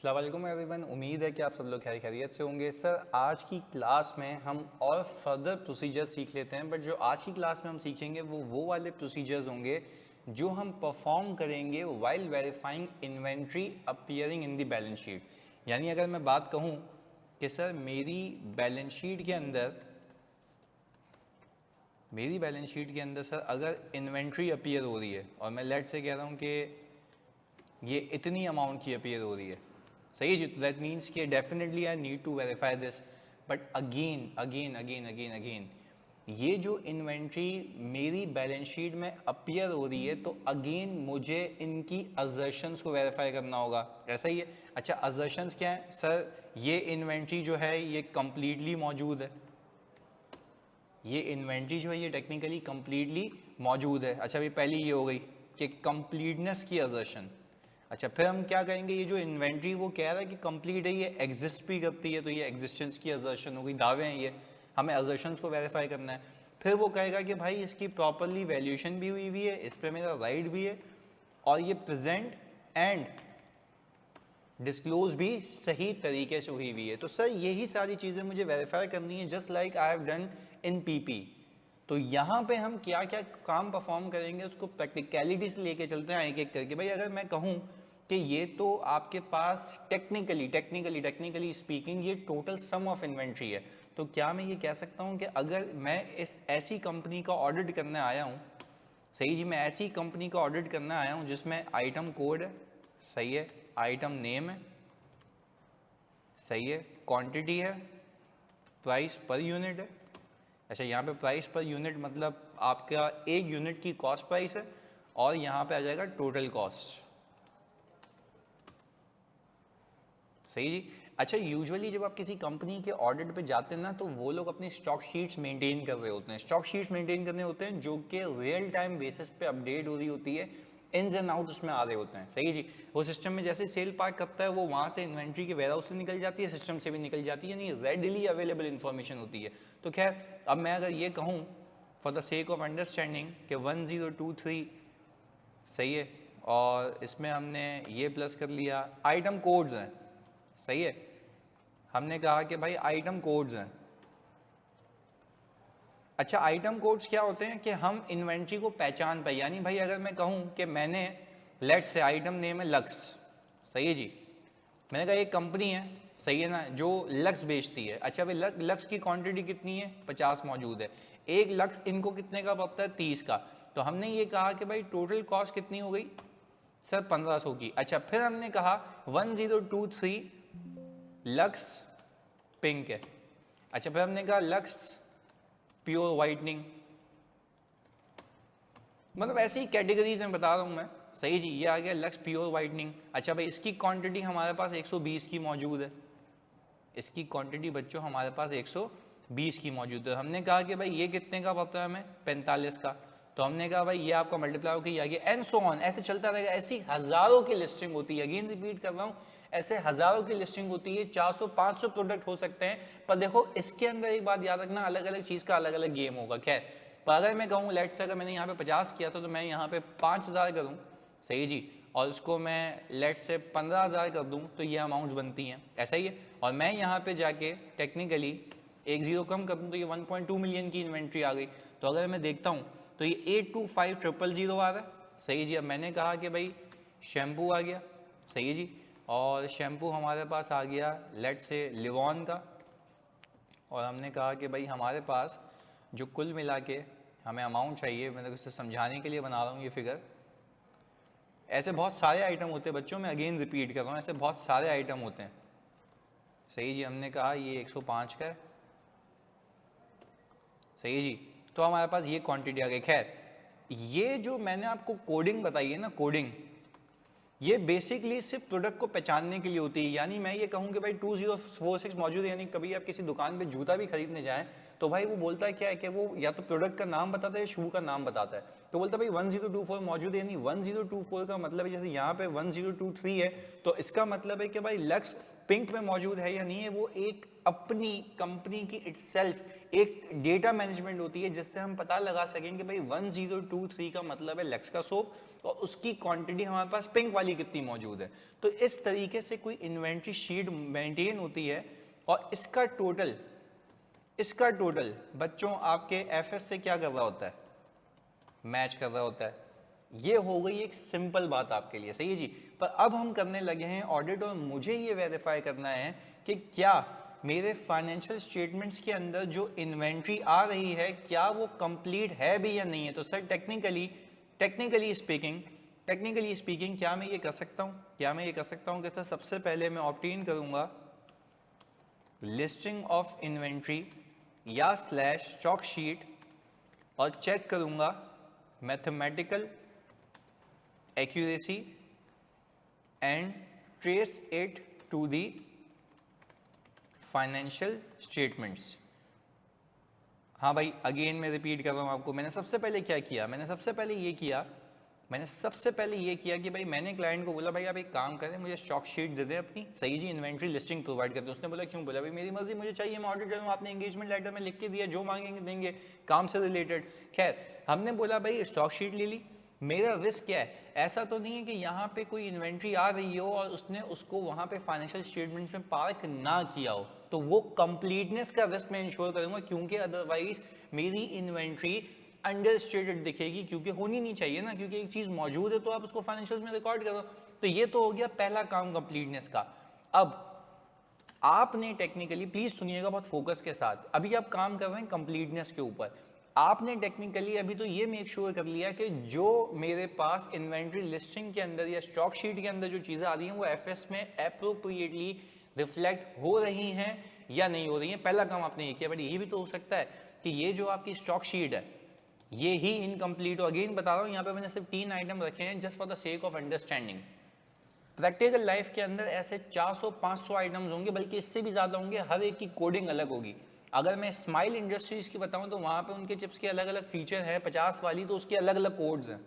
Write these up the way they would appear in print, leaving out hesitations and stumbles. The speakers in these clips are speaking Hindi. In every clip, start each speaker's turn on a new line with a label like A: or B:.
A: अस्सलाम वालेकुम एवरीवन। उम्मीद है कि आप सब लोग खैरियत से होंगे। सर आज की क्लास में हम और फर्दर प्रोसीजर्स सीख लेते हैं, बट जो आज की क्लास में हम सीखेंगे वो वाले प्रोसीजर्स होंगे जो हम परफॉर्म करेंगे while verifying inventory appearing in the balance sheet. यानी अगर मैं बात कहूँ कि सर बैलेंस शीट के अंदर मेरी बैलेंस शीट के अंदर सर अगर इन्वेंट्री अपीयर हो रही है और मैं लेट से कह रहा हूँ कि ये इतनी अमाउंट की अपीयर हो रही है, सही है जी, तो दैट मीन्स कि definitely I need to verify this. But again again again again again ये जो इन्वेंट्री मेरी बैलेंस शीट में अपीयर हो रही है तो अगेन मुझे इनकी असर्शंस को वेरीफाई करना होगा, ऐसा ही है। अच्छा, असर्शंस क्या है सर? ये इन्वेंट्री जो है ये कंप्लीटली मौजूद है, ये इन्वेंट्री जो है ये टेक्निकली कंप्लीटली मौजूद है। अच्छा, अभी पहली ये हो गई कि कंप्लीटनेस की असर्शन। अच्छा, फिर हम क्या करेंगे, ये जो इन्वेंट्री वो कह रहा है कि कंप्लीट है, ये एग्जिस्ट भी करती है, तो ये एग्जिस्टेंस की असर्शन हो गई, दावे हैं ये, हमें असर्शंस को वेरीफाई करना है। फिर वो कहेगा कि भाई इसकी प्रॉपरली वैल्यूएशन भी हुई हुई है, इस पर मेरा राइट भी है और ये प्रेजेंट एंड डिस्क्लोज भी सही तरीके से हुई हुई है। तो सर यही सारी चीज़ें मुझे वेरीफाई करनी है, just like I have done in PP. तो यहाँ पे हम क्या क्या काम परफॉर्म करेंगे उसको प्रैक्टिकलिटी से लेके चलते हैं एक एक करके। भाई अगर मैं कहूँ कि ये तो आपके पास टेक्निकली स्पीकिंग ये टोटल सम ऑफ इन्वेंट्री है, तो क्या मैं ये कह सकता हूँ कि अगर मैं इस ऐसी कंपनी का ऑडिट करने आया हूँ, सही जी, मैं ऐसी कंपनी का ऑडिट करने आया हूँ जिसमें आइटम कोड है, सही है, आइटम नेम है, सही है, क्वांटिटी है, प्राइस पर यूनिट है। अच्छा, यहाँ पे प्राइस पर यूनिट मतलब आपका एक यूनिट की कॉस्ट प्राइस है और यहाँ पे आ जाएगा टोटल कॉस्ट, सही जी। अच्छा, यूजुअली जब आप किसी कंपनी के ऑडिट पे जाते हैं ना तो वो लोग अपनी स्टॉक शीट्स मेंटेन कर रहे होते हैं, स्टॉक शीट्स मेंटेन करने होते हैं जो कि रियल टाइम बेसिस पे अपडेट हो रही होती है, इन्स एंड आउट उसमें आ रहे होते हैं, सही जी। वो सिस्टम में जैसे सेल पार्क करता है वो वहाँ से इन्वेंट्री के वेयर हाउस से निकल जाती है, सिस्टम से भी निकल जाती है, यानी रेडिली अवेलेबल इन्फॉर्मेशन होती है। तो खैर, अब मैं अगर ये कहूँ for the sake of understanding कि 1023 सही है और इसमें हमने ये प्लस कर लिया, आइटम कोड्स हैं, सही है, हमने कहा कि भाई आइटम कोड्स हैं। अच्छा, आइटम कोड्स क्या होते हैं कि हम इन्वेंट्री को पहचान पाए, यानी भाई अगर मैं कहूं कि मैंने लेट से आइटम नेम है लक्स, सही है जी, मैंने कहा एक कंपनी है, सही है ना, जो लक्स बेचती है। अच्छा भाई लक्स की क्वांटिटी कितनी है? 50 मौजूद है, एक लक्स इनको कितने का पड़ता है? 30 का। तो हमने ये कहा कि भाई टोटल कॉस्ट कितनी हो गई सर? 1500 की। अच्छा, फिर हमने कहा 1023 लक्स पिंक है। अच्छा, फिर हमने कहा लक्स प्योर वाइटनिंग, मतलब ऐसी ही कैटेगरीज में बता रहा हूं मैं, सही जी। ये आ गया लक्स प्योर वाइटनिंग। अच्छा भाई इसकी क्वांटिटी हमारे पास 120 की मौजूद है, इसकी क्वांटिटी बच्चों हमारे पास 120 की मौजूद है। हमने कहा कि भाई ये कितने का पता है हमें? 45 का। तो हमने कहा भाई ये आपका मल्टीप्लाई होकर ये आ गया, एंड सो ऑन, ऐसे चलता रहेगा। ऐसी हजारों की लिस्टिंग होती है, अगेन रिपीट कर रहा हूँ, ऐसे हजारों की लिस्टिंग होती है, 400-500 प्रोडक्ट हो सकते हैं। पर देखो इसके अंदर एक बात याद रखना, अलग अलग चीज का अलग अलग गेम होगा। खैर, पर अगर मैं कहूँ लेट से अगर मैंने यहाँ पे 50 किया था तो मैं यहाँ पे 5000 करूँ, सही जी, और उसको मैं लेट से 15,000 कर दूं तो ये अमाउंट्स बनती हैं, ऐसा ही है। और मैं यहाँ पे जाके टेक्निकली एक जीरो कम कर दूं तो ये 1.2 मिलियन की इन्वेंट्री आ गई। तो अगर मैं देखता हूँ तो ये 825000 आ रहा है, सही जी। अब मैंने कहा कि भाई शैम्पू आ गया, सही जी, और शैम्पू हमारे पास आ गया लेट से लिवॉन का, और हमने कहा कि भाई हमारे पास जो कुल मिला के हमें अमाउंट चाहिए, मैं उसे समझाने के लिए बना रहा हूँ ये फिगर। ऐसे बहुत सारे आइटम होते हैं बच्चों, में अगेन रिपीट कर रहा हूँ, ऐसे बहुत सारे आइटम होते हैं, सही जी। हमने कहा ये 105 का है, सही जी। तो हमारे पास ये क्वांटिटी आ गई। खैर, ये जो मैंने आपको कोडिंग बताई है ना, कोडिंग, ये बेसिकली सिर्फ प्रोडक्ट को पहचानने के लिए होती है। यानी मैं ये कहूँ कि भाई 2046 मौजूद है, यानी कभी आप किसी दुकान पे जूता भी खरीदने जाएं तो भाई वो बोलता है क्या है कि वो या तो प्रोडक्ट का नाम बताता है या शू का नाम बताता है। तो बोलता है भाई 1024 मौजूद है, यानी 1024 का मतलब है, जैसे यहाँ पे 1023 है तो इसका मतलब है कि भाई लक्स पिंक में मौजूद है या नहीं है। वो एक अपनी कंपनी की इटसेल्फ एक डेटा मैनेजमेंट होती है जिससे हम पता लगा सकें कि भाई 1023 का मतलब है लेक्स का सोप और उसकी क्वांटिटी हमारे पास पिंक वाली कितनी मौजूद है। तो इस तरीके से कोई इन्वेंट्री शीट मेंटेन होती है और इसका टोटल बच्चों आपके एफएस से क्या कर रहा होता है, मैच कर रहा होता है। ये हो गई एक सिंपल बात आपके लिए, सही है जी। पर अब हम करने लगे हैं ऑडिट और मुझे ये वेरीफाई करना है कि क्या मेरे फाइनेंशियल स्टेटमेंट्स के अंदर जो इन्वेंट्री आ रही है क्या वो कंप्लीट है भी या नहीं है। तो सर टेक्निकली स्पीकिंग क्या मैं ये कर सकता हूँ कि सर सबसे पहले मैं ऑब्टेन करूंगा लिस्टिंग ऑफ इन्वेंट्री या स्लैश स्टॉक शीट और चेक करूंगा mathematical accuracy and trace it to the financial statements. हाँ भाई, अगेन मैं रिपीट कर रहा हूँ आपको, मैंने सबसे पहले क्या किया, मैंने सबसे पहले ये किया कि भाई मैंने क्लाइंट को बोला भाई आप एक काम करें, मुझे स्टॉक शीट दे दें अपनी, सही जी, इन्वेंट्री लिस्टिंग प्रोवाइड करते हैं। उसने बोला क्यों, बोला भाई मेरी मर्जी, मुझे चाहिए, मैं ऑडिट करूँ, आपने एंगेजमेंट लेटर में लिख के दिया, जो मांगेंगे देंगे, काम से रिलेटेड। खैर हमने बोला भाई स्टॉक शीट ले ली, मेरा रिस्क क्या है, ऐसा तो नहीं है कि यहाँ पे कोई इन्वेंट्री आ रही हो और उसने उसको वहाँ पे फाइनेंशियल स्टेटमेंट्स में पार्क ना किया हो, तो वो कंप्लीटनेस का रिस्क मैं इंश्योर करूँगा, क्योंकि अदरवाइज मेरी इन्वेंट्री अंडर स्टेटेड दिखेगी, क्योंकि होनी नहीं चाहिए ना, क्योंकि एक चीज़ मौजूद है तो आप उसको फाइनेंशियल्स में रिकॉर्ड करो। तो ये तो हो गया पहला काम कंप्लीटनेस का। अब आपने टेक्निकली, प्लीज सुनिएगा बहुत फोकस के साथ, अभी आप काम कर रहे हैं कंप्लीटनेस के ऊपर, आपने टेक्निकली अभी तो ये मेक श्योर कर लिया कि जो मेरे पास इन्वेंट्री लिस्टिंग के अंदर या स्टॉक शीट के अंदर जो चीज़ें आ रही हैं वो एफएस में अप्रोप्रिएटली रिफ्लेक्ट हो रही हैं या नहीं हो रही हैं। पहला काम आपने ये किया। बट ये भी तो हो सकता है कि ये जो आपकी स्टॉक शीट है ये ही इनकम्प्लीट हो। अगेन बता रहा हूँ, यहाँ पे मैंने सिर्फ 3 आइटम रखे हैं just for the sake of understanding. Practical life के अंदर ऐसे 400-500 आइटम्स होंगे, बल्कि इससे भी ज़्यादा होंगे, हर एक की कोडिंग अलग होगी। अगर मैं स्माइल इंडस्ट्रीज की बताऊं तो वहाँ पे उनके चिप्स के अलग अलग फीचर हैं, 50 वाली, तो उसके अलग अलग कोड्स हैं,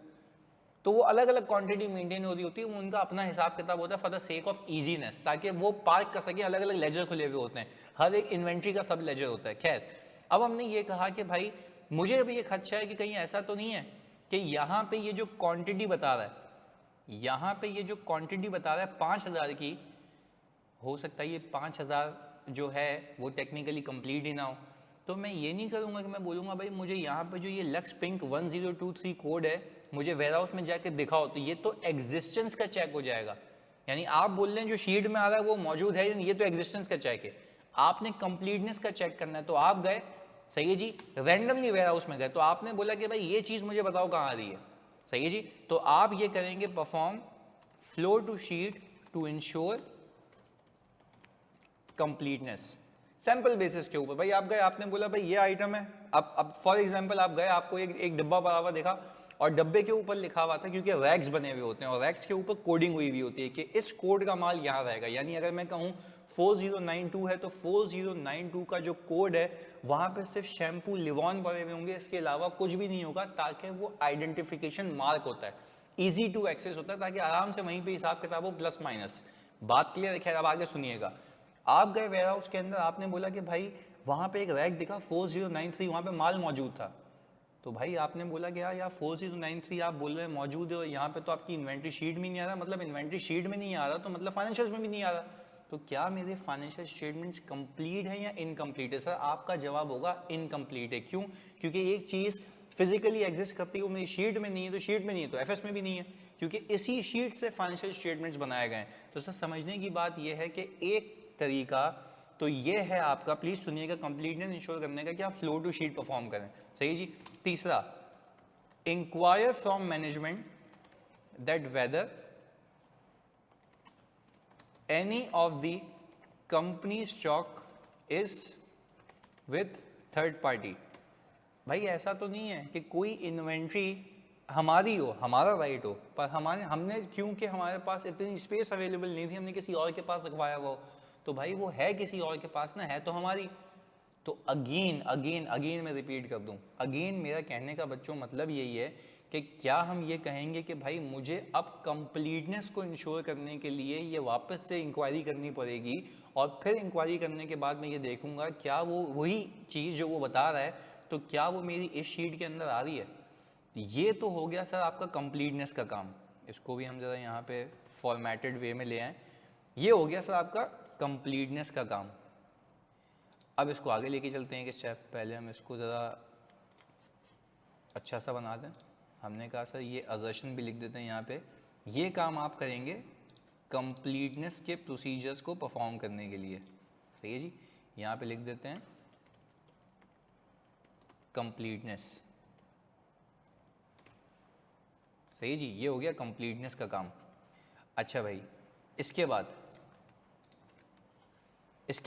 A: तो वो अलग अलग क्वांटिटी मेंटेन हो रही होती है, वो उनका अपना हिसाब किताब होता है for the sake of easiness, ताकि वो पार्क कर सके। अलग अलग लेजर खुले हुए होते हैं, हर एक इन्वेंट्री का सब लेजर होता है। खैर अब हमने ये कहा कि भाई मुझे अभी ये खदशा है कि कहीं ऐसा तो नहीं है कि यहाँ पे ये जो क्वांटिटी बता रहा है, यहाँ पे ये जो क्वांटिटी बता रहा है 5000 की, हो सकता है ये 5000 जो है वो टेक्निकली कंप्लीट ही ना हो। तो मैं ये नहीं करूँगा कि मैं बोलूँगा भाई मुझे यहाँ पे जो ये लक्स पिंक 1023 कोड है मुझे वेयर हाउस में जाके दिखाओ, तो ये तो एग्जिस्टेंस का चेक हो जाएगा। यानी आप बोल रहे हैं जो शीट में आ रहा है वो मौजूद है, ये तो एग्जिस्टेंस का चेक है। आपने कंप्लीटनेस का चेक करना है, तो आप गए, सही है जी, रैंडमली वेयर हाउस में गए, तो आपने बोला कि भाई ये चीज़ मुझे बताओ कहाँ आ रही है, सही है जी। तो आप ये करेंगे perform floor to sheet to ensure completeness, sample basis के ऊपर। भाई आप गए, आपने बोला भाई ये आइटम है, अब फॉर एग्जांपल आप गए, आपको एक डिब्बा पड़ा हुआ देखा और डब्बे के ऊपर लिखा हुआ था, क्योंकि रैक्स बने हुए होते हैं और रैक्स के ऊपर कोडिंग हुई होती है कि इस कोड का माल यहाँ रहेगा। यानी अगर मैं कहूँ 4092 है तो 4092 का जो कोड है वहाँ पे सिर्फ शैम्पू लिवॉन पड़े हुए होंगे, इसके अलावा कुछ भी नहीं होगा, ताकि वो आइडेंटिफिकेशन मार्क होता है, ईजी टू एक्सेस होता है, ताकि आराम से वहीं पे हिसाब किताब हो, प्लस माइनस। बात क्लियर है? खैर अब आगे सुनिएगा। आप गए वेयर हाउस के अंदर, आपने बोला कि भाई वहाँ पे एक रैक दिखा 4093, वहाँ पे माल मौजूद था। तो भाई आपने बोला कि यार 4093 आप बोल रहे हैं मौजूद है और यहाँ पे तो आपकी इन्वेंट्री शीट में नहीं आ रहा, मतलब इन्वेंट्री शीट में नहीं आ रहा तो मतलब फाइनेंशियल्स में भी नहीं आ रहा, तो क्या मेरे फाइनेंशियल स्टेटमेंट्स कंप्लीट है या इनकम्प्लीट है? सर आपका जवाब होगा इनकम्प्लीट है। क्यों? क्योंकि एक चीज़ फिजिकली एग्जिस्ट करती है, वो मेरी शीट में नहीं है, तो शीट में नहीं है तो एफएस में भी नहीं है, क्योंकि इसी शीट से फाइनेंशियल स्टेटमेंट्स बनाए गए हैं। तो सर समझने की बात यह है कि एक तरीका तो ये है आपका, प्लीज सुनिएगा, कंप्लीटनेस इंश्योर करने का कि आप फ्लो टू शीट परफॉर्म करें, सही जी। तीसरा, inquire from management that whether any of the company stock is with third party. भाई ऐसा तो नहीं है कि कोई इन्वेंट्री हमारी हो, हमारा राइट हो, पर हमने क्योंकि हमारे पास इतनी स्पेस अवेलेबल नहीं थी, हमने किसी और के पास रखवाया वो, तो भाई वो है किसी और के पास ना, है तो हमारी। तो अगेन मैं रिपीट कर दूं, अगेन मेरा कहने का बच्चों मतलब यही है कि क्या हम ये कहेंगे कि भाई मुझे अब कंप्लीटनेस को इंश्योर करने के लिए ये वापस से इंक्वायरी करनी पड़ेगी और फिर इंक्वायरी करने के बाद मैं ये देखूंगा क्या वो वही चीज़ जो वो बता रहा है तो क्या वो मेरी इस शीट के अंदर आ रही है। ये तो हो गया सर आपका कंप्लीटनेस का काम। इसको भी हम ज़रा यहाँ पे फॉर्मेटेड वे में ले आएँ। ये हो गया सर आपका कंप्लीटनेस का काम। अब इसको आगे लेके चलते हैं कि स्टेप, पहले हम इसको ज़रा अच्छा सा बना दें। हमने कहा सर ये असर्शन भी लिख देते हैं यहाँ पे। ये काम आप करेंगे कंप्लीटनेस के प्रोसीजर्स को परफॉर्म करने के लिए, सही है जी। यहाँ पे लिख देते हैं कंप्लीटनेस, सही जी। ये हो गया कंप्लीटनेस का काम। अच्छा भाई, इसके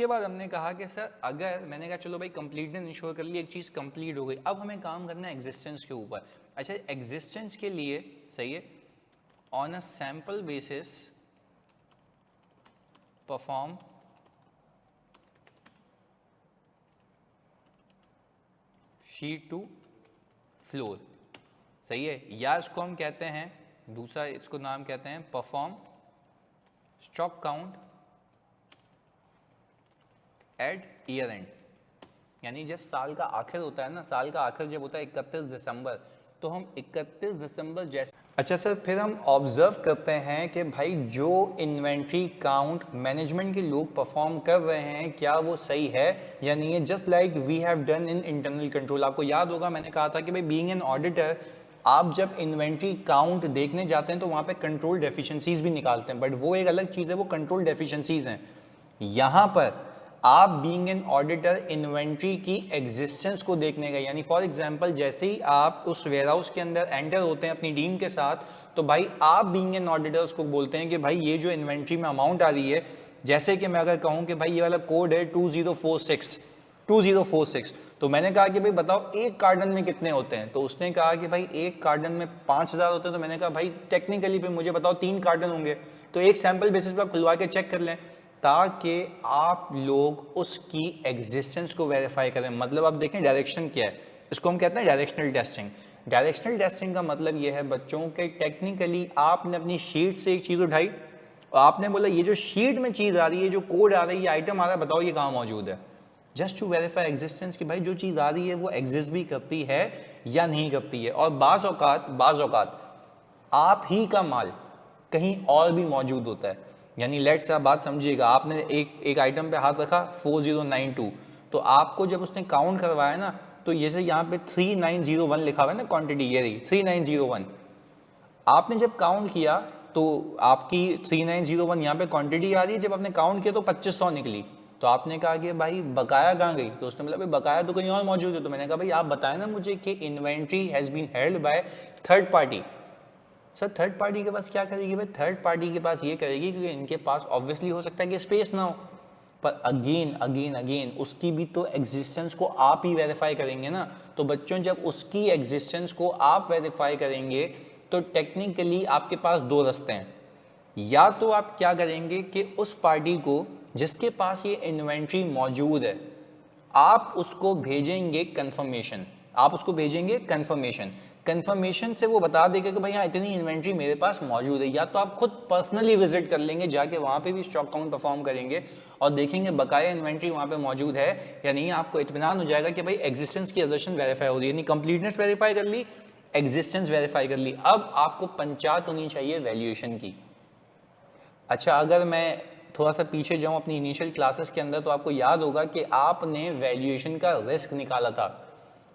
A: बाद हमने कहा कि सर अगर मैंने कहा चलो भाई कंप्लीटनेस इंश्योर कर ली, एक चीज़ कंप्लीट हो गई, अब हमें काम करना है एग्जिस्टेंस के ऊपर। अच्छा, एग्जिस्टेंस के लिए सही है, on a sample basis perform sheet to floor, सही है। या इसको हम कहते हैं, दूसरा इसको नाम कहते हैं perform stock count at year end. यानी जब साल का आखिर होता है ना, साल का आखिर जब होता है 31 दिसंबर, तो हम 31 दिसंबर जैसे, अच्छा सर, फिर हम ऑब्जर्व करते हैं कि भाई जो इन्वेंट्री काउंट मैनेजमेंट के लोग परफॉर्म कर रहे हैं क्या वो सही है या नहीं है। Just like we have done in internal control. आपको याद होगा मैंने कहा था कि भाई बीइंग एन ऑडिटर आप जब इन्वेंट्री काउंट देखने जाते हैं तो वहाँ पे कंट्रोल डेफिशिएंसीज भी निकालते हैं, बट वो एक अलग चीज़ है, वो कंट्रोल डेफिशिएंसीज हैं। यहाँ पर आप बीइंग एन ऑडिटर इन्वेंट्री की एग्जिस्टेंस को देखने गए, यानी फॉर एग्जांपल जैसे ही आप उस वेयरहाउस के अंदर एंटर होते हैं अपनी टीम के साथ, तो भाई आप बीइंग एन ऑडिटर उसको बोलते हैं कि भाई ये जो इन्वेंट्री में अमाउंट आ रही है, जैसे कि मैं अगर कहूँ कि भाई ये वाला कोड है 2046, तो मैंने कहा कि भाई बताओ एक कार्डन में कितने होते हैं, तो उसने कहा कि भाई एक कार्डन में 5000 होते हैं। तो मैंने कहा भाई टेक्निकली फिर मुझे बताओ 3 कार्डन होंगे, तो एक सैंपल बेसिस पर खुलवा के चेक कर लें ताकि आप लोग उसकी एग्जिस्टेंस को वेरीफाई करें। मतलब आप देखें डायरेक्शन क्या है, इसको हम कहते हैं डायरेक्शनल टेस्टिंग। डायरेक्शनल टेस्टिंग का मतलब ये है बच्चों के टेक्निकली आपने अपनी शीट से एक चीज़ उठाई और आपने बोला ये जो शीट में चीज़ आ रही है, जो कोड आ रही है, आइटम आ रहा है, बताओ ये कहाँ मौजूद है। जस्ट टू वेरीफाई एग्जिस्टेंस कि भाई जो चीज़ आ रही है वो एग्जिस्ट भी करती है या नहीं करती है। और बाज़ औकात आप ही का माल कहीं और भी मौजूद होता है। यानी लेट से आप बात समझिएगा, आपने एक आइटम पे हाथ रखा 4092, तो आपको जब उसने काउंट करवाया ना, तो जैसे यहाँ पे 3901 लिखा हुआ है ना क्वांटिटी, ये रही 3901। आपने जब काउंट किया तो आपकी 3901 यहाँ पे क्वांटिटी आ रही है, जब आपने काउंट किया तो 2500 निकली। तो आपने कहा कि भाई बकाया कहाँ गई, तो उसने बोला भाई बकाया तो कहीं और मौजूद है। तो मैंने कहा भाई आप बताएं ना मुझे कि inventory has been held by third party. Sir third party के पास क्या करेगी भाई, थर्ड पार्टी के पास ये करेगी क्योंकि इनके पास ऑब्वियसली हो सकता है कि स्पेस ना हो, पर अगेन उसकी भी तो एग्जिस्टेंस को आप ही वेरीफाई करेंगे ना। तो बच्चों जब उसकी एग्जिस्टेंस को आप वेरीफाई करेंगे तो टेक्निकली आपके पास 2 रास्ते हैं। या तो आप क्या करेंगे कि उस पार्टी को जिसके पास ये इन्वेंट्री मौजूद है आप उसको भेजेंगे कंफर्मेशन, कंफर्मेशन से वो बता देगा कि भाई हाँ इतनी इन्वेंट्री मेरे पास मौजूद है। या तो आप खुद पर्सनली विजिट कर लेंगे, जाके वहाँ पे भी स्टॉक काउंट परफॉर्म करेंगे और देखेंगे बकाया इन्वेंट्री वहाँ पे मौजूद है या नहीं। आपको इत्मीनान हो जाएगा कि भाई एग्जिस्टेंस की असर्शन वेरीफाई हो रही है, यानी कंप्लीटनेस वेरीफाई कर ली, एग्जिस्टेंस वेरीफाई कर ली। अब आपको पंचायत होनी चाहिए वैल्यूएशन की। अच्छा, अगर मैं थोड़ा सा पीछे जाऊँ अपनी इनिशियल क्लासेस के अंदर, तो आपको याद होगा कि आपने वैल्यूएशन का रिस्क निकाला था।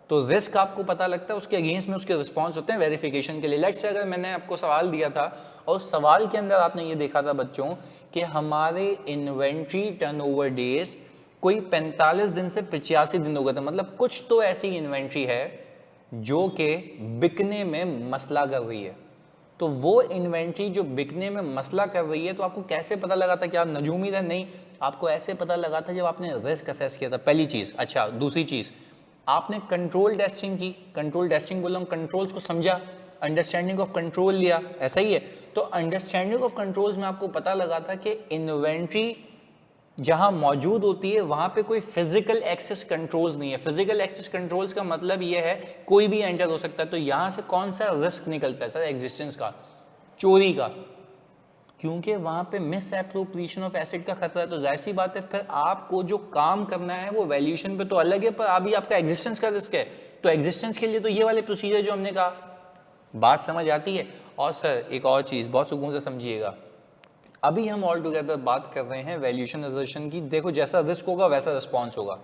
A: तो रिस्क आपको पता लगता है, उसके अगेंस्ट में उसके रिस्पॉन्स होते हैं वेरिफिकेशन के लिए। लेट्स से अगर मैंने आपको सवाल दिया था और उस सवाल के अंदर आपने ये देखा था बच्चों कि हमारे इन्वेंट्री टर्नओवर डेज कोई 45 दिन से 85 दिन हो गए थे, मतलब कुछ तो ऐसी इन्वेंट्री है जो कि बिकने में मसला कर रही है। तो वो इन्वेंट्री जो बिकने में मसला कर रही है, तो आपको कैसे पता लगा था कि आप नजूमी थे? नहीं, आपको ऐसे पता लगा था जब आपने रिस्क असेस किया था, पहली चीज़। अच्छा, दूसरी चीज़, आपने कंट्रोल टेस्टिंग की। कंट्रोल टेस्टिंग बोला, कंट्रोल्स को समझा, अंडरस्टैंडिंग ऑफ कंट्रोल लिया, ऐसा ही है। तो अंडरस्टैंडिंग ऑफ कंट्रोल्स में आपको पता लगा था कि इन्वेंट्री जहां मौजूद होती है वहां पे कोई फिजिकल एक्सेस कंट्रोल्स नहीं है। फिजिकल एक्सेस कंट्रोल्स का मतलब ये है कोई भी एंटर हो सकता है। तो यहां से कौन सा रिस्क निकलता है सर? एग्जिस्टेंस का, चोरी का, क्योंकि वहां पे मिस एप्रोप्रिएशन ऑफ एसेट का खतरा है। तो जाहिर सी बात है फिर आपको जो काम करना है वो वैल्यूएशन पे तो अलग है, पर अभी आपका एग्जिस्टेंस का रिस्क है। तो एग्जिस्टेंस के लिए तो ये वाले प्रोसीजर जो हमने कहा, बात समझ आती है। और सर एक और चीज बहुत सुकून से समझिएगा, अभी हम ऑल टुगेदर बात कर रहे हैं वैल्यूएशन असर्शन की। देखो जैसा रिस्क होगा वैसा रिस्पॉन्स होगा,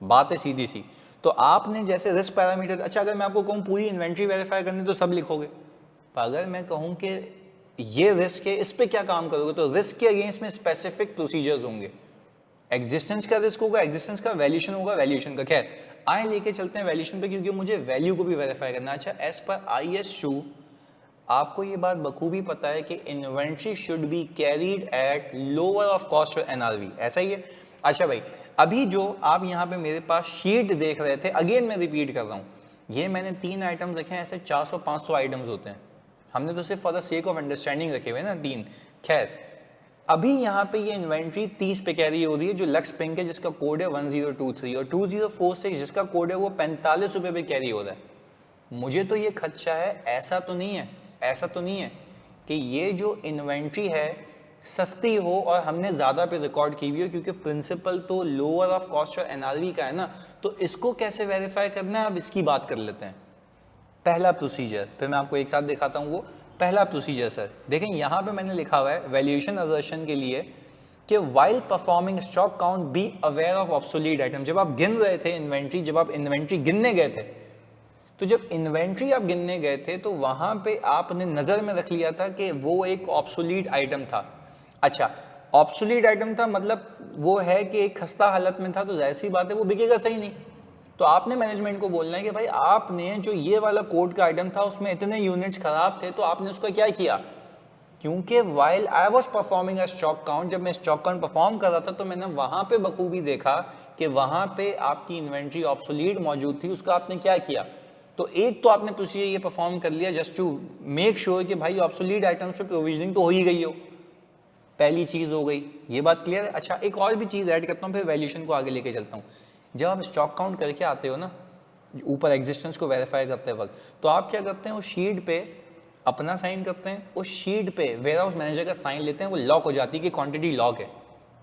A: बात है सीधी सी। तो आपने जैसे रिस्क पैरामीटर, अच्छा अगर मैं आपको कहूँ पूरी इन्वेंट्री वेरीफाई करनी तो सब लिखोगे, पर अगर मैं कहूँ कि ये रिस्क है इस पे क्या काम करोगे, तो रिस्क के अगेंस्ट में स्पेसिफिक प्रोसीजर्स होंगे। एग्जिस्टेंस का रिस्क होगा, एग्जिस्टेंस का वैल्यूएशन होगा, वैल्यूएशन का। खैर आए लेके चलते हैं वैल्यूएशन पे, क्योंकि मुझे वैल्यू को भी वेरीफाई करना है। अच्छा एज पर IS2 आपको ये बात बखूबी पता है कि inventory should be carried at lower of cost और NRV, ऐसा ही है। अच्छा भाई अभी जो आप यहाँ पे मेरे पास शीट देख रहे थे, अगेन मैं रिपीट कर रहा हूँ, ये मैंने 3 आइटम्स रखे हैं, ऐसे 400-500 आइटम्स होते हैं, हमने तो सिर्फ for the sake of understanding रखे हुए ना 3। खैर अभी यहाँ पे ये इन्वेंट्री 30 पे कैरी हो रही है, जो लक्स पिंक है जिसका कोड है 1023, और 2046 जिसका कोड है वो 45 रुपए पे कैरी हो रहा है। मुझे तो ये खदशा है, ऐसा तो नहीं है, ऐसा तो नहीं है कि ये जो इन्वेंट्री है सस्ती हो और हमने ज़्यादा पे रिकॉर्ड की हुई हो, क्योंकि प्रिंसिपल तो लोअर ऑफ कॉस्ट और NRV का है ना। तो इसको कैसे वेरीफाई करना है, अब इसकी बात कर लेते हैं। पहला प्रोसीजर, फिर मैं आपको एक साथ दिखाता हूँ। वो पहला प्रोसीजर सर देखें, यहाँ पे मैंने लिखा हुआ है वैल्यूएशन असर्शन के लिए कि while performing stock count be aware of obsolete item. जब आप गिन रहे थे इन्वेंट्री, जब आप इन्वेंट्री गिनने गए थे, तो जब इन्वेंट्री आप गिनने गए थे तो वहां पे आपने नजर में रख लिया था कि वो एक ऑब्सोलीट आइटम था। अच्छा ऑब्सोलीट आइटम था मतलब वो है कि एक खस्ता हालत में था, तो जाहिर सी बात है वो बिकेगा सही नहीं। तो आपने मैनेजमेंट को बोलना है कि भाई आपने जो ये वाला कोड का आइटम था उसमें इतने यूनिट्स खराब थे, तो आपने उसका क्या किया, क्योंकि while I was performing a stock count, जब मैं स्टॉक काउंट परफॉर्म कर रहा था तो मैंने वहां पे बखूबी देखा कि वहां पे आपकी इन्वेंट्री ऑब्सोलीट मौजूद थी, उसका आपने क्या किया। तो एक तो आपने प्रोसीजर ये परफॉर्म कर लिया जस्ट टू मेक श्योर कि भाई ऑब्सोलीट आइटम्स पे प्रोविजनिंग तो हो ही गई हो, पहली चीज हो गई, ये बात क्लियर है। अच्छा एक और भी चीज ऐड करता हूँ फिर वैल्यूएशन को आगे लेके चलता हूँ। जब आप स्टॉक काउंट करके आते हो ना ऊपर एग्जिस्टेंस को वेरीफाई करते वक्त, तो आप क्या करते हैं, उस शीट पे अपना साइन करते हैं, उस शीट पे वेयर हाउस मैनेजर का साइन लेते हैं, वो लॉक हो जाती है कि क्वांटिटी लॉक है,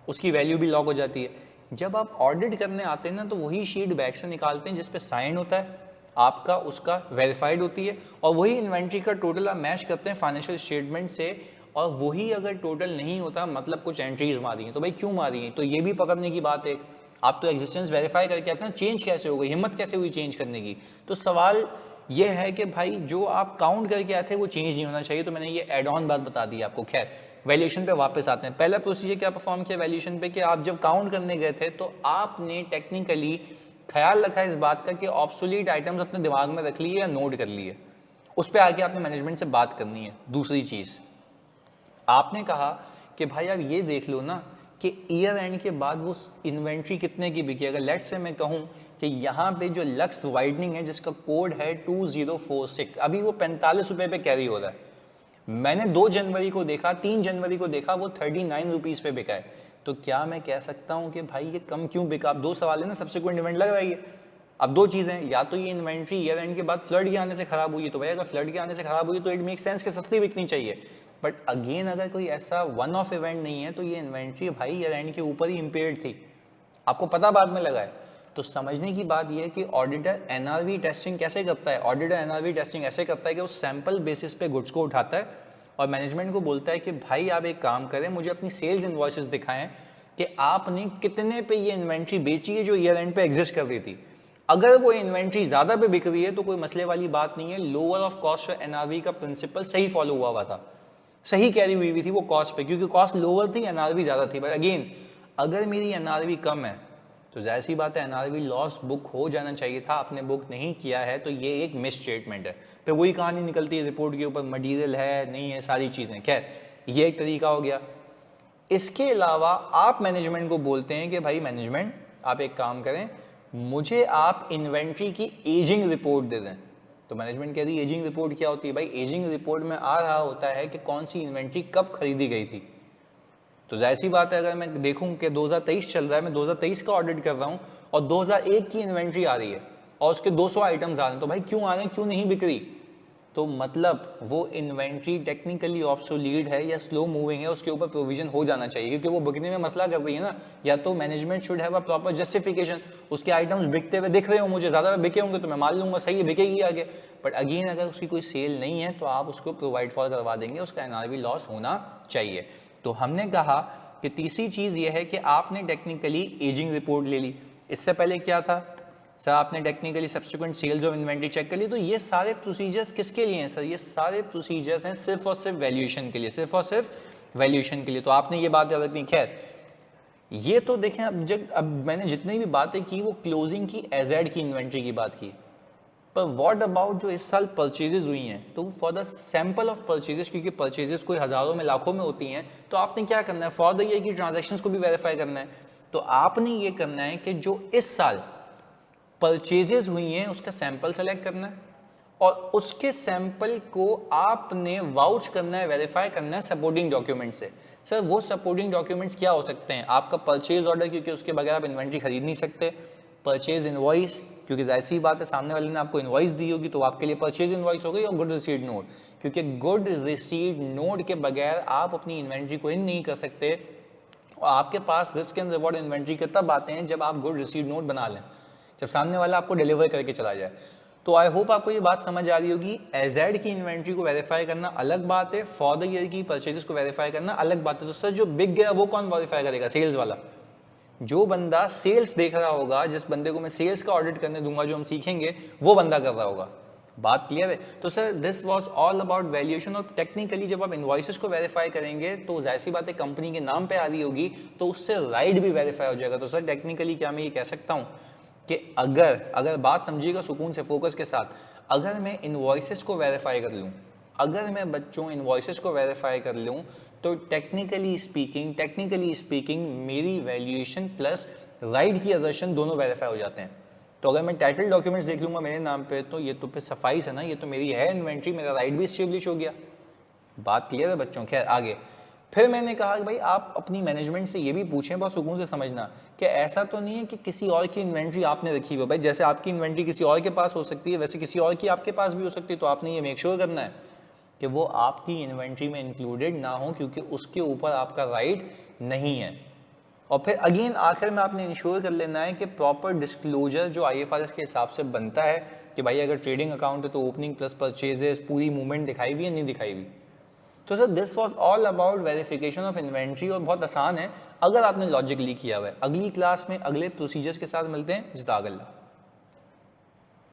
A: उसकी वैल्यू भी लॉक हो जाती है। जब आप ऑडिट करने आते हैं ना तो वही शीट बैग से निकालते हैं जिस पे साइन होता है आपका, उसका वेरीफाइड होती है, और वही इन्वेंट्री का टोटल आप मैच करते हैं फाइनेंशियल स्टेटमेंट से, और वही अगर टोटल नहीं होता मतलब कुछ एंट्रीज मारी हैं, तो भाई क्यों मारी हैं, तो ये भी पकड़ने की बात है। आप तो एग्जिस्टेंस वेरीफाई करके आते हैं, चेंज कैसे हो गई, हिम्मत कैसे हुई चेंज करने की। तो सवाल ये है कि भाई जो आप काउंट करके आए थे वो चेंज नहीं होना चाहिए। तो मैंने ये एड ऑन बात बता दी आपको। खैर वैल्यूएशन पे वापस आते हैं। पहला प्रोसीजर क्या परफॉर्म किया वैल्यूएशन पे कि आप जब काउंट करने गए थे तो आपने टेक्निकली ख्याल रखा इस बात का कि ऑब्सोलीट आइटम्स अपने दिमाग में रख लिए या नोट कर लिए, उस पर आके आपने मैनेजमेंट से बात करनी है। दूसरी चीज आपने कहा कि भाई आप ये देख लो ना कि ईयर एंड के बाद वो इन्वेंट्री कितने की बिकी। अगर लेट्स से मैं कहूँ कि यहाँ पे जो लक्स वाइडनिंग है जिसका कोड है 2046, अभी वो 45 रुपए पे कैरी हो रहा है। मैंने 2 जनवरी को देखा, 3 जनवरी को देखा वो 39 रुपीज पे बिका है। तो क्या मैं कह सकता हूँ कि भाई ये कम क्यों बिका। अब 2 सवाल है ना, सब्सिक्वेंट इवेंट लग रही है। अब 2 चीजें, या तो ये इन्वेंट्री ईयर एंड के बाद फ्लड के आने से खराब हुई है, तो भाई अगर फ्लड के आने से खराब हुई तो इट मेक सेंस कि सस्ती बिकनी चाहिए। बट अगेन अगर कोई ऐसा वन ऑफ इवेंट नहीं है तो ये इन्वेंट्री भाई ईयर एंड के ऊपर ही इम्पेयर्ड थी, आपको पता बाद में लगा है। तो समझने की बात यह है कि ऑडिटर NRV टेस्टिंग कैसे करता है। ऑडिटर NRV टेस्टिंग ऐसे करता है कि वो सैंपल बेसिस पे गुड्स को उठाता है और मैनेजमेंट को बोलता है कि भाई आप एक काम करें, मुझे अपनी सेल्स इनवॉइसेस दिखाएं कि आपने कितने पे ये इन्वेंट्री बेची है जो ईयर एंड पे एग्जिस्ट कर रही थी। अगर वो इन्वेंट्री ज्यादा पे बिक रही है तो कोई मसले वाली बात नहीं है, लोअर ऑफ कॉस्ट और NRV का प्रिंसिपल सही फॉलो हुआ था, सही कैरी हुई थी वो कॉस्ट पे, क्योंकि कॉस्ट लोअर थी NRV ज्यादा थी। बट अगेन अगर मेरी NRV कम है तो जाहिर सी बात है NRV लॉस बुक हो जाना चाहिए था, आपने बुक नहीं किया है तो ये एक मिस स्टेटमेंट है। फिर वही कहानी निकलती है रिपोर्ट के ऊपर, मटेरियल है नहीं है सारी चीजें। खैर ये एक तरीका हो गया। इसके अलावा आप मैनेजमेंट को बोलते हैं कि भाई मैनेजमेंट आप एक काम करें, मुझे आप इन्वेंट्री की एजिंग रिपोर्ट दे दें। तो मैनेजमेंट कह रही है एजिंग रिपोर्ट क्या होती है। भाई एजिंग रिपोर्ट में आ रहा होता है कि कौन सी इन्वेंट्री कब खरीदी गई थी। तो जाहिर सी बात है अगर मैं देखूं कि 2023 चल रहा है, मैं 2023 का ऑडिट कर रहा हूं और 2001 की इन्वेंट्री आ रही है और उसके 200 आइटम्स आ रहे हैं, तो भाई क्यों आ रहे हैं, क्यों नहीं बिक रही? तो मतलब वो इन्वेंट्री टेक्निकली ऑब्सोलीट है या स्लो मूविंग है, उसके ऊपर प्रोविजन हो जाना चाहिए, क्योंकि वो बिकने में मसला कर रही है ना। या तो management should have a proper justification, उसके आइटम्स बिकते हुए दिख रहे हो मुझे, ज़्यादा बिके होंगे तो मैं मान लूंगा सही है बिकेगी आगे, बट अगेन अगर उसकी कोई सेल नहीं है तो आप उसको प्रोवाइड फॉर करवा देंगे, उसका एनआरवी लॉस होना चाहिए। तो हमने कहा कि तीसरी चीज़ ये है कि आपने टेक्निकली एजिंग रिपोर्ट ले ली। इससे पहले क्या था सर, आपने technically subsequent sales of inventory check कर ली। तो ये सारे प्रोसीजर्स किसके लिए हैं सर? ये सारे प्रोसीजर्स हैं सिर्फ और सिर्फ वैल्यूएशन के लिए, सिर्फ और सिर्फ वैल्यूएशन के लिए। तो आपने ये बात याद रखनी। खैर ये तो देखें, अब मैंने जितनी भी बातें की वो क्लोजिंग की एजेड की इन्वेंट्री की बात की, पर व्हाट अबाउट जो इस साल परचेजेस हुई हैं, तो for the sample of purchases, क्योंकि परचेजेस कोई हजारों में लाखों में होती हैं, तो आपने क्या करना है, फॉर द ईयर की ट्रांजैक्शंस को भी वेरीफाई करना है। तो आपने ये करना है कि जो इस साल परचेजेस हुई हैं उसका सैंपल सेलेक्ट करना है और उसके सैंपल को आपने वाउच करना है, वेरीफाई करना है सपोर्टिंग डॉक्यूमेंट से। सर वो सपोर्टिंग डॉक्यूमेंट्स क्या हो सकते हैं? आपका परचेज ऑर्डर, क्योंकि उसके बगैर आप इन्वेंट्री खरीद नहीं सकते। परचेज इनवॉइस, क्योंकि ऐसी बात है सामने वाले ने आपको इनवॉइस दी होगी तो आपके लिए परचेज इनवॉइस हो गई। और गुड रिसीट नोट, क्योंकि गुड रिसीट नोट के बगैर आप अपनी इन्वेंट्री को इन नहीं कर सकते। और आपके पास रिस्क एंड रिवॉर्ड इन्वेंट्री के तब आते हैं जब आप गुड रिसीट नोट बना लें, जब सामने वाला आपको डिलीवर करके चला जाए। तो आई होप आपको ये बात समझ आ रही होगी। एजेड की इन्वेंट्री को वेरीफाई करना अलग बात है, फॉर द ईयर की परचेजेस को वेरीफाई करना अलग बात है। तो सर जो बिक गया वो कौन वेरीफाई करेगा? सेल्स वाला। जो बंदा सेल्स देख रहा होगा, जिस बंदे को मैं सेल्स का ऑडिट करने दूंगा, जो हम सीखेंगे, वो बंदा कर रहा होगा। बात क्लियर है? तो sir this was all about valuation. और टेक्निकली जब आप इनवॉइसेस को वेरीफाई करेंगे तो जाहिर सी बात है कंपनी के नाम पे आ रही होगी तो उससे राइट भी वेरीफाई हो जाएगा। तो सर टेक्निकली क्या मैं ये कह सकता हूँ कि अगर बात समझिएगा सुकून से, फोकस के साथ, अगर मैं इनवॉइसेस को वेरीफाई कर लूँ, अगर मैं बच्चों इनवॉइसेस को वेरीफाई कर लूँ तो टेक्निकली स्पीकिंग मेरी वैल्यूएशन प्लस राइट की असर्शन दोनों वेरीफाई हो जाते हैं। तो अगर मैं टाइटल डॉक्यूमेंट्स देख लूंगा मेरे नाम पे तो ये तो फिर सफाइस है ना, ये तो मेरी है इन्वेंट्री, मेरा राइट भी स्टेब्लिश हो गया। बात क्लियर है बच्चों? खैर आगे फिर मैंने कहा कि भाई आप अपनी मैनेजमेंट से ये भी पूछें, बहुत सुकून से समझना, कि ऐसा तो नहीं है कि किसी और की इन्वेंट्री आपने रखी हुई है। भाई जैसे आपकी इन्वेंट्री किसी और के पास हो सकती है वैसे किसी और की आपके पास भी हो सकती है। तो आपने ये मेक श्योर करना है कि वो आपकी इन्वेंट्री में इंक्लूडेड ना हो, क्योंकि उसके ऊपर आपका राइट नहीं है। और फिर अगेन आखिर में आपने इंश्योर कर लेना है कि प्रॉपर डिस्क्लोजर जो आईएफआरएस के हिसाब से बनता है कि भाई अगर ट्रेडिंग अकाउंट है तो ओपनिंग प्लस परचेजेस पूरी मूवमेंट दिखाई हुई है नहीं दिखाई हुई। तो sir this was all about verification of inventory और बहुत आसान है अगर आपने लॉजिकली किया हुआ है। अगली क्लास में अगले प्रोसीजर्स के साथ मिलते हैं। जज़ाकल्लाह।